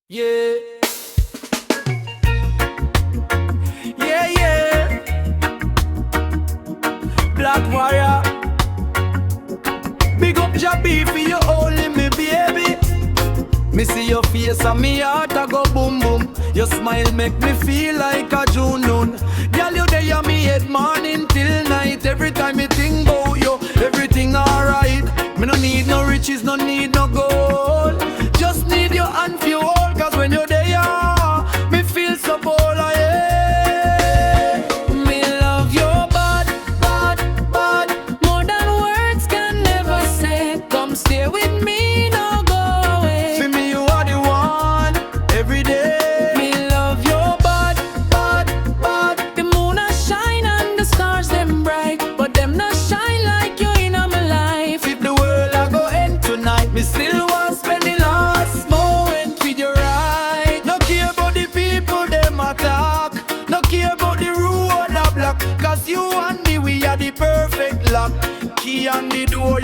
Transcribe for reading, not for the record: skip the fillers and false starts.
Yeah. Yeah, yeah. Black warrior. Big up Jabby for you holding me, baby. Me see your face and me heart a go boom boom. Your smile make me feel like a June noon. Girl, you there on me head morning till night. Every time me think about you, everything alright. Me no need no riches, no need no gold. Just need your hand for you all, cause when you're there, me feel so bold, yeah. Me love your bad, bad, bad. More than words can never say. Come stay with me, no go away. For me, you are the one, every day. Me love your bad, bad, bad. The moon a shine and the stars them bright, but them not shine like you in my life. If the world I go end tonight, me still want spend the last moment with you right. No care about the people them attack, no care about the road or the block, cause you and me, we are the perfect lock. Key on the door,